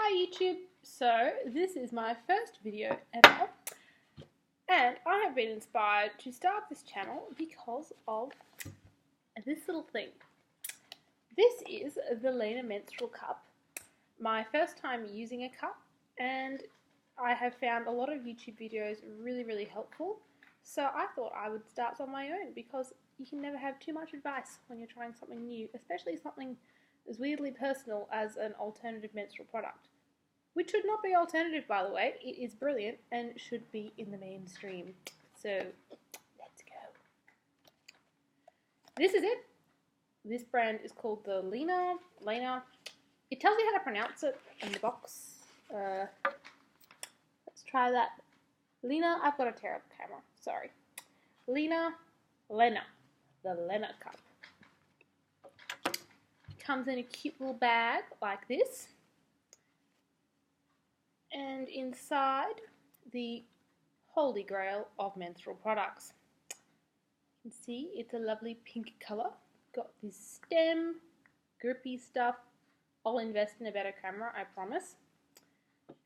Hi YouTube! So this is my first video ever, and I have been inspired to start this channel because of this little thing. This is the Lena menstrual cup, my first time using a cup, and I have found a lot of YouTube videos really helpful, so I thought I would start on my own because you can never have too much advice when you're trying something new, especially something as weirdly personal as an alternative menstrual product. Which should not be alternative, by the way. It is brilliant and should be in the mainstream. So, let's go. This is it. This brand is called the Lena. It tells you how to pronounce it in the box. Let's try that. Lena, I've got a terrible camera. Sorry. Lena. The Lena cup. Comes in a cute little bag like this. And inside, the holy grail of menstrual products. You can see it's a lovely pink colour. Got this stem, grippy stuff. I'll invest in a better camera, I promise.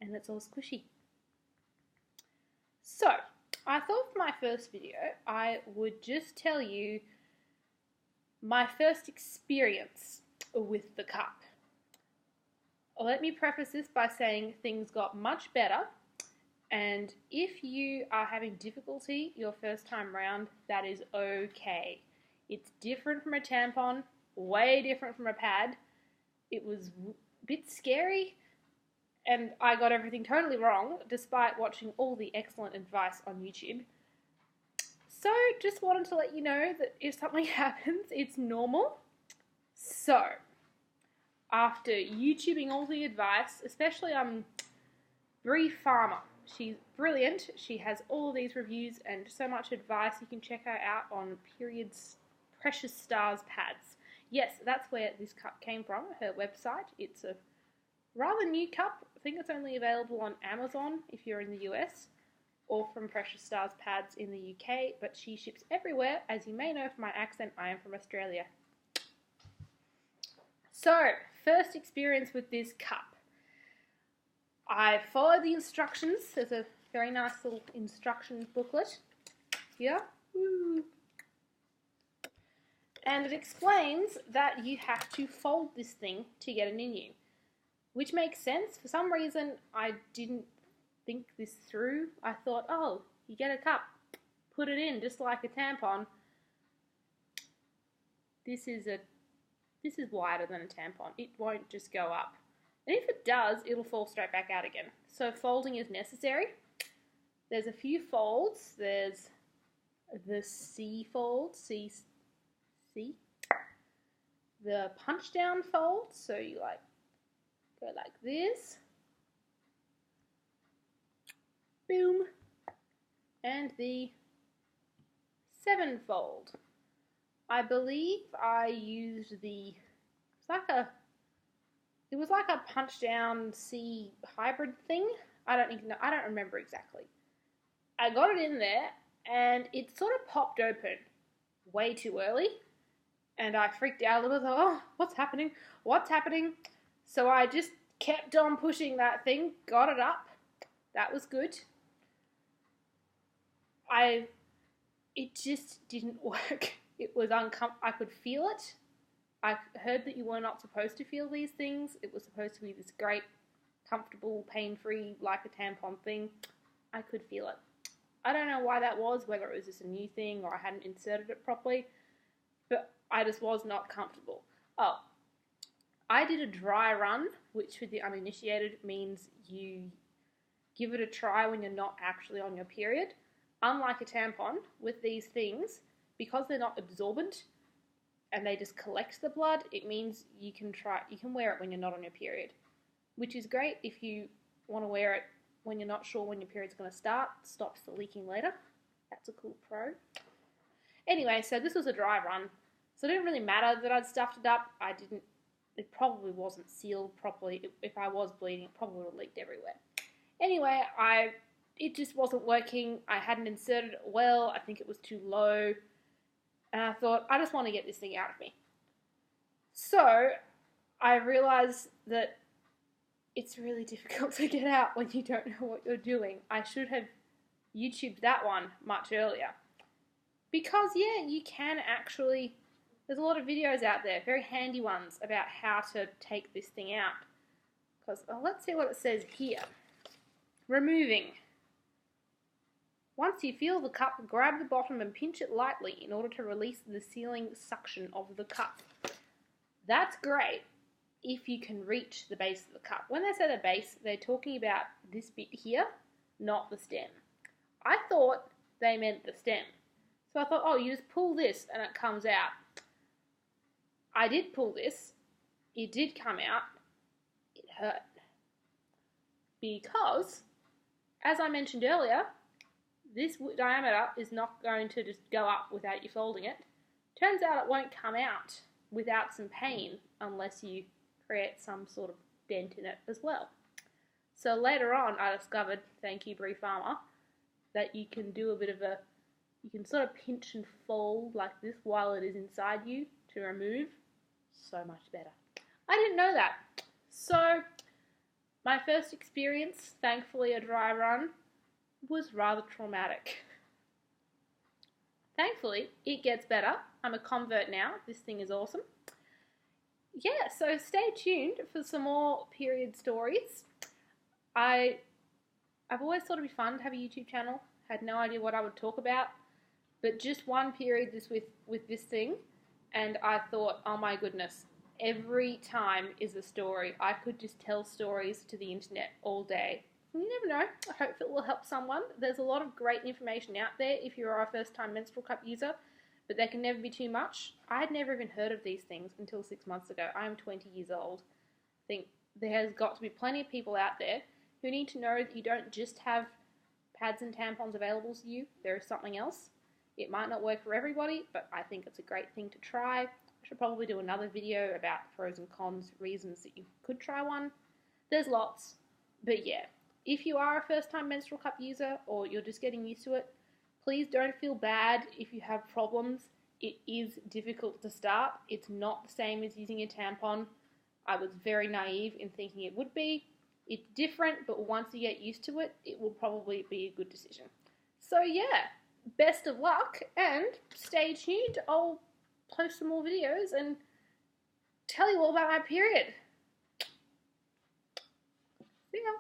And it's all squishy. So, I thought for my first video, I would just tell you my first experience with the cup. Let me preface this by saying things got much better, and if you are having difficulty your first time round, that is okay. It's different from a tampon, way different from a pad. It was a bit scary, and I got everything totally wrong, despite watching all the excellent advice on YouTube. So, just wanted to let you know that if something happens, it's normal. So, after YouTubing all the advice, especially Brie Farmer. She's brilliant. She has all these reviews and so much advice. You can check her out on Period's Precious Stars pads. Yes, that's where this cup came from, her website. It's a rather new cup. I think it's only available on Amazon if you're in the US, or from Precious Stars pads in the UK, but she ships everywhere. As you may know from my accent, I am from Australia. So, first experience with this cup. I followed the instructions. There's a very nice little instruction booklet here. Woo. And it explains that you have to fold this thing to get it in you. Which makes sense. For some reason, I didn't think this through. I thought, oh, you get a cup, put it in just like a tampon. This is wider than a tampon. It won't just go up. And if it does, it'll fall straight back out again. So folding is necessary. There's a few folds. There's the C fold, C. The punch down fold, so you go like this. Boom. And the 7 fold. I believe I used it was like a punch down C hybrid thing. I don't remember exactly. I got it in there and it sort of popped open way too early, and I freaked out a little bit. Oh, what's happening? So I just kept on pushing that thing, got it up. That was good. It just didn't work. It was uncomfortable. I could feel it. I heard that you were not supposed to feel these things. It was supposed to be this great, comfortable, pain-free, like a tampon thing. I could feel it. I don't know why that was, whether it was just a new thing or I hadn't inserted it properly, but I just was not comfortable. Oh, I did a dry run, which for the uninitiated means you give it a try when you're not actually on your period. Unlike a tampon, with these things, because they're not absorbent and they just collect the blood, it means you can wear it when you're not on your period, which is great if you want to wear it when you're not sure when your period's going to start. Stops the leaking later. That's a cool pro. Anyway, so this was a dry run, so it didn't really matter that I'd stuffed it up. It probably wasn't sealed properly. If I was bleeding, it probably would have leaked everywhere. Anyway, it just wasn't working. I hadn't inserted it well. I think it was too low. And I thought, I just want to get this thing out of me. So I realized that it's really difficult to get out when you don't know what you're doing. I should have YouTubed that one much earlier. Because, yeah, you can actually, there's a lot of videos out there, very handy ones, about how to take this thing out. Because, let's see what it says here. Removing. Once you feel the cup, grab the bottom and pinch it lightly in order to release the sealing suction of the cup. That's great if you can reach the base of the cup. When they say the base, they're talking about this bit here, not the stem. I thought they meant the stem. So I thought, oh, you just pull this and it comes out. I did pull this. It did come out. It hurt. Because, as I mentioned earlier, this diameter is not going to just go up without you folding it. Turns out it won't come out without some pain unless you create some sort of dent in it as well. So later on I discovered, thank you Brie Farmer, that you can do a bit of you can sort of pinch and fold like this while it is inside you to remove. So much better. I didn't know that. So my first experience, thankfully a dry run, was rather traumatic. Thankfully, it gets better. I'm a convert now. This thing is awesome. Yeah, so stay tuned for some more period stories. I've always thought it'd be fun to have a YouTube channel. Had no idea what I would talk about, but just one period with this thing, and I thought, oh my goodness, every time is a story. I could just tell stories to the internet all day. You never know. I hope it will help someone. There's a lot of great information out there if you are a first-time menstrual cup user, but there can never be too much. I had never even heard of these things until 6 months ago. I am 20 years old. I think there has got to be plenty of people out there who need to know that you don't just have pads and tampons available to you. There is something else. It might not work for everybody, but I think it's a great thing to try. I should probably do another video about pros and cons, reasons that you could try one. There's lots, but yeah. If you are a first-time menstrual cup user or you're just getting used to it, please don't feel bad if you have problems. It is difficult to start. It's not the same as using a tampon. I was very naive in thinking it would be. It's different, but once you get used to it, it will probably be a good decision. So yeah, best of luck and stay tuned. I'll post some more videos and tell you all about my period. See ya.